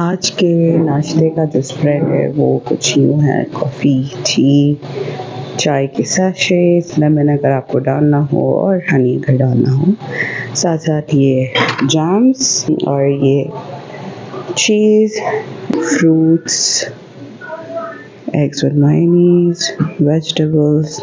आज के नाश्ते का जो स्प्रेड है वो कुछ यूँ है, कॉफ़ी, टी, चाय के सैशेस, लेमन अगर आपको डालना हो और हनी अगर डालना हो, साथ साथ ये जैम्स और ये चीज़, fruits, eggs with mayonnaise, vegetables.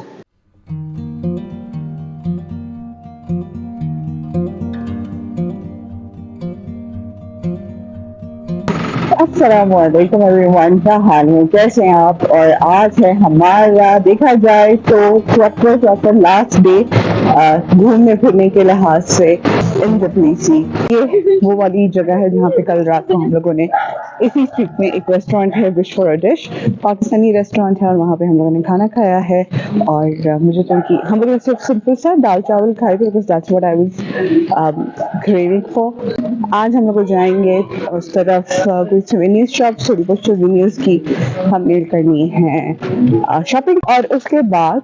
अस्सलामुअलैकुम एवरीवन, क्या हाल है, कैसे हैं आप। और आज है हमारा देखा जाए तो प्रॉपर लास्ट डे घूमने फिरने के लिहाज से इन तबिलिसी। ये वो वाली जगह है जहाँ पे कल रात को हम लोगों ने इसी स्ट्रीट में एक रेस्टोरेंट है, wish for a dish, Pakistani restaurant है, और वहाँ पे हम लोगों ने खाना खाया है। और मुझे तो हम लोगों ने सिर्फ सिंपल सा दाल चावल खाए थे, because that's what I was craving for. आज हम लोग जाएंगे उस तरफ कोई सोवेनियर शॉप, थोड़ी बहुत सोवेनियर्स की हमें करनी है शॉपिंग, और उसके बाद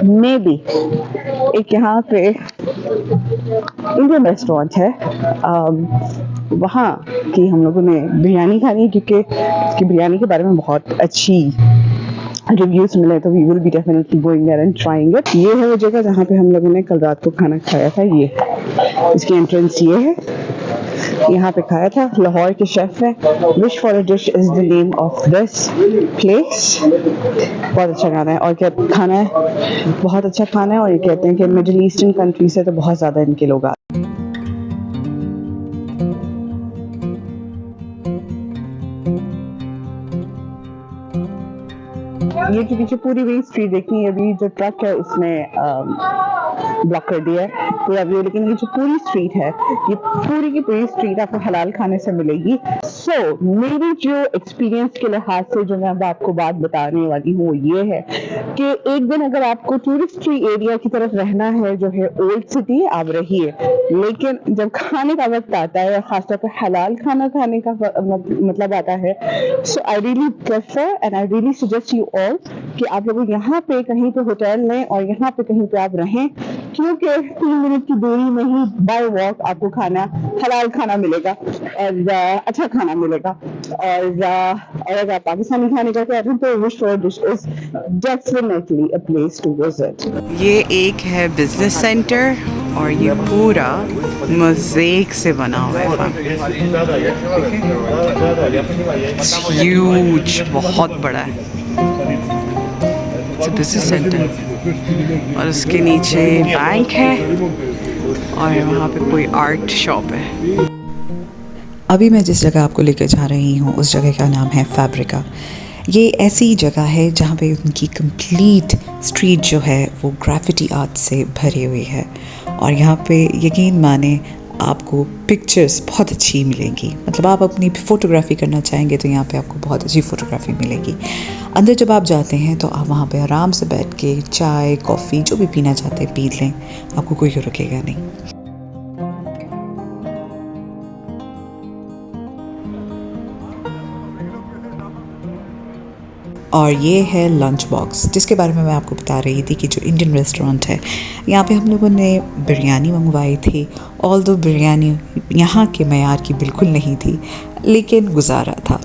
मे बी एक यहाँ पे इंडियन रेस्टोरेंट है, वहाँ की हम लोगों ने बिरयानी खानी है, क्योंकि उसकी बिरयानी के बारे में बहुत अच्छी रिव्यूज मिले, तो we will be definitely going there and trying it. ये है वो जगह जहाँ पे हम लोगों ने कल रात को खाना खाया था। ये इसकी एंट्रेंस ये है, यहाँ पे खाया था। लाहौर के शेफ है, wish for a dish is the name of this place. बहुत अच्छा खाना है, और क्या खाना है, बहुत अच्छा खाना है। और ये कहते हैं कि मिडिल ईस्टर्न कंट्री से तो बहुत ज़्यादा इनके लोग आते हैं। ये जो पीछे पूरी वही स्ट्रीट देखनी है, अभी जो ट्रक है उसने ब्लॉक कर दिया है पूरा व्यू, लेकिन ये जो पूरी स्ट्रीट है, ये पूरी की पूरी स्ट्रीट आपको हलाल खाने से मिलेगी। सो मेरी जो एक्सपीरियंस के लिहाज से जो मैं अब आपको बात बताने वाली हूँ, ये है कि एक दिन अगर आपको टूरिस्टी एरिया की तरफ रहना है, जो है ओल्ड सिटी, आप रहिए, लेकिन जब खाने का वक्त आता है, खासतौर पर हलाल खाना खाने का मतलब आता है, so I really prefer and I really suggest you all कि आप लोग यहाँ पे कहीं पे होटल लें और यहाँ पे कहीं पे आप रहें, क्योंकि 3 मिनट की दूरी में ही बाय वॉक आपको खाना, हलाल खाना मिलेगा और अच्छा खाना मिलेगा। और अगर आप पाकिस्तानी खाने का कह रहे हैं तो wish for dish is definitely a place to visit. ये एक है बिजनेस सेंटर, और ये पूरा मोज़ेक से बना हुआ है, ह्यूज, बहुत बड़ा है बिजनेस सेंटर। और उसके नीचे बैंक है, और वहाँ पे कोई आर्ट शॉप है। अभी मैं जिस जगह आपको लेकर जा रही हूँ उस जगह का नाम है फैब्रिका। ये ऐसी जगह है जहाँ पे उनकी कंप्लीट स्ट्रीट जो है वो ग्राफिटी आर्ट से भरी हुई है, और यहाँ पे यकीन माने आपको पिक्चर्स बहुत अच्छी मिलेंगी। मतलब आप अपनी फ़ोटोग्राफी करना चाहेंगे तो यहाँ पे आपको बहुत अच्छी फ़ोटोग्राफी मिलेगी। अंदर जब आप जाते हैं तो आप वहाँ पे आराम से बैठ के चाय, कॉफ़ी, जो भी पीना चाहते हैं पी लें, आपको कोई रुकेगा नहीं। और ये है लंच बॉक्स, जिसके बारे में मैं आपको बता रही थी कि जो इंडियन रेस्टोरेंट है, यहाँ पे हम लोगों ने बिरयानी मंगवाई थी। ऑल्दो बिरयानी यहाँ के मयार की बिल्कुल नहीं थी, लेकिन गुजारा था।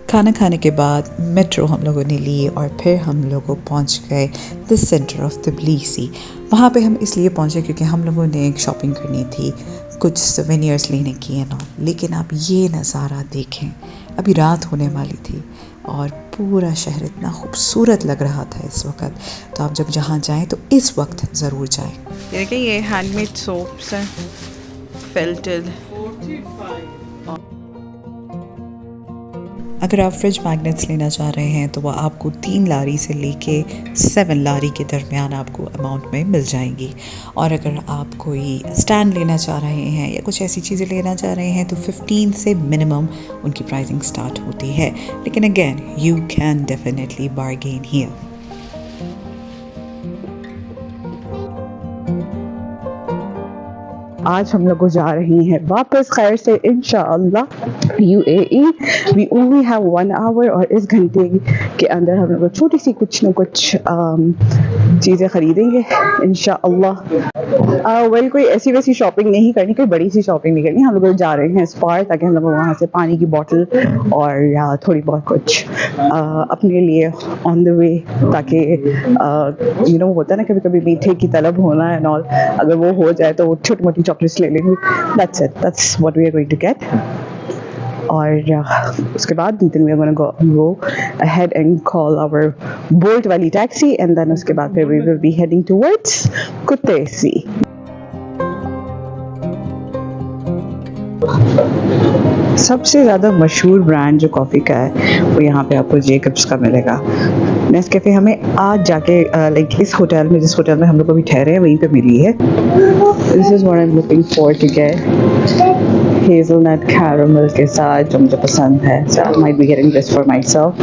खाना खाने के बाद मेट्रो हम लोगों ने ली, और फिर हम लोग पहुँच गए द सेंटर ऑफ तबिलिसी। वहाँ पे हम इसलिए पहुँचे क्योंकि हम लोगों ने एक शॉपिंग करनी थी, कुछ सोवेनियर्स लेने की है ना। लेकिन आप ये नज़ारा देखें, अभी रात होने वाली थी और पूरा शहर इतना खूबसूरत लग रहा था इस वक्त। तो आप जब जहाँ जाएं तो इस वक्त ज़रूर जाएं। देखिए ये हैंडमेड सोप्स हैं, फेल्टेड। अगर आप फ्रिज मैग्नेट्स लेना चाह रहे हैं तो वह आपको 3 लारी से लेके 7 लारी के दरमियान आपको अमाउंट में मिल जाएंगी। और अगर आप कोई स्टैंड लेना चाह रहे हैं या कुछ ऐसी चीज़ें लेना चाह रहे हैं तो 15 से मिनिमम उनकी प्राइसिंग स्टार्ट होती है। लेकिन again you can definitely bargain here. आज हम लोग जा रही हैं वापस खैर से इंशाअल्लाह। UAE we only have 1 hour और इस घंटे के अंदर हम लोग छोटी सी कुछ ना कुछ चीज़ें ख़रीदेंगे इंशाअल्लाह। वेल कोई ऐसी वैसी शॉपिंग नहीं करनी, कोई बड़ी सी शॉपिंग नहीं करनी, हम लोग जा रहे हैं स्पार ताकि हम लोग वहाँ से पानी की बोतल और थोड़ी बहुत कुछ अपने लिए ऑन द वे, ताकि होता है ना कभी कभी मीठे की तलब होना एंड ऑल, अगर वो हो जाए तो वो छोटी मोटी चॉकलेट्स ले लेंगे। That's it, that's what we are going to get. और उसके बाद then we are going to go ahead and call our Bolt वाली टैक्सी and then उसके बाद फिर we will be heading towards Kutaisi। सबसे ज़्यादा मशहूर ब्रांड जो कॉफ़ी का है वो यहाँ पे आपको जेकब्स का मिलेगा। नेस्कैफ़े हमें आज जाके लाइक इस होटल में, जिस होटल में हम लोग अभी ठहरे हैं वहीं पे मिली है। This is what I am looking for to get, hazelnut caramel के साथ, जो मुझे पसंद है। So I might be getting this for myself.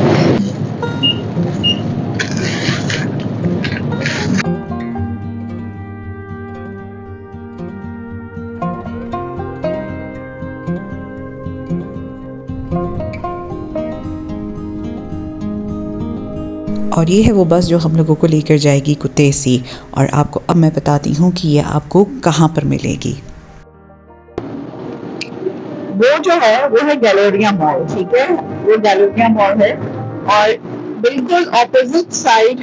और ये है वो बस जो हम लोगों को लेकर जाएगी कुतैसी। और आपको अब मैं बताती हूँ कि ये आपको कहाँ पर मिलेगी। वो जो है वो है गैलेरिया मॉल, ठीक है, वो गैलेरिया मॉल है और बिल्कुल ऑपोजिट साइड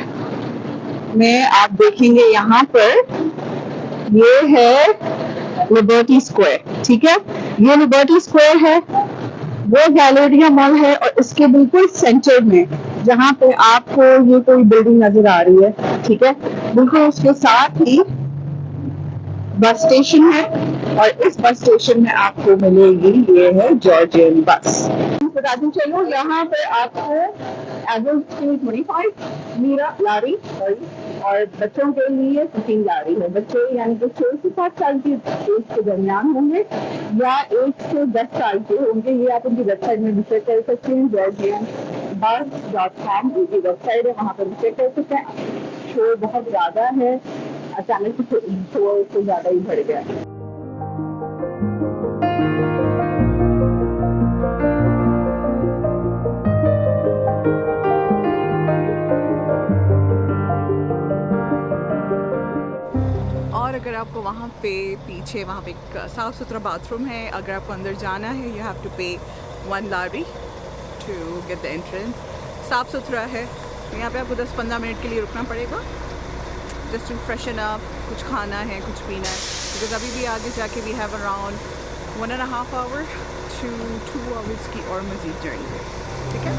में आप देखेंगे यहाँ पर ये है लिबर्टी स्क्वायर, ठीक है, ये लिबर्टी स्क्वायर है, वो गैलेरिया मॉल है और इसके बिल्कुल सेंटर में जहाँ पे आपको ये कोई बिल्डिंग नजर आ रही है, ठीक है, बिल्कुल उसके साथ ही बस स्टेशन है और इस बस स्टेशन में आपको मिलेगी ये है जॉर्जियन बस। बताती चलो यहाँ पे आपको एडल्ट के लिए 25 मीरा लारी और बच्चों के लिए 15 लारी है। बच्चे यानी कि 6 से 7 साल की एज के दरमियान होंगे या 1 से 10 साल के होंगे। ये आप उनकी वेबसाइट में विजिट कर सकते हैं, georgianbus.com उनकी वेबसाइट है, वहाँ पर विजिट कर सकते हैं। शोर बहुत ज़्यादा है, अचानक से शोर से ज़्यादा ही बढ़ गया। और अगर आपको वहाँ पे पीछे वहाँ पे एक साफ़ सुथरा बाथरूम है, अगर आपको अंदर जाना है यू हैव टू पे 1 लारी टू गेट द एंट्रेंस। साफ़ सुथरा है, यहाँ पे आपको 10-15 मिनट के लिए रुकना पड़ेगा जस्ट टू फ्रेशन अप, कुछ खाना है, कुछ पीना है, बिकॉज अभी भी आगे जाके we have around 1.5 hour to 2 hours की और मज़ीद जर्नी है, ठीक है।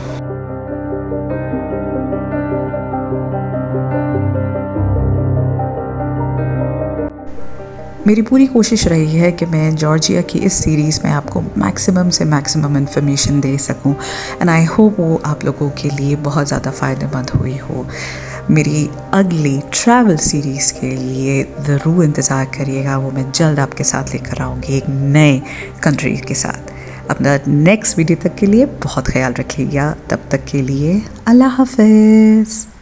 मेरी पूरी कोशिश रही है कि मैं जॉर्जिया की इस सीरीज़ में आपको मैक्सिमम से मैक्सिमम इन्फॉर्मेशन दे सकूं एंड आई होप वो आप लोगों के लिए बहुत ज़्यादा फ़ायदेमंद हुई हो। मेरी अगली ट्रैवल सीरीज़ के लिए ज़रूर इंतज़ार करिएगा, वो मैं जल्द आपके साथ लेकर आऊँगी एक नए कंट्री के साथ। अपना नेक्स्ट वीडियो तक के लिए बहुत ख्याल रखिएगा, तब तक के लिए अल्लाह हाफ़िज़।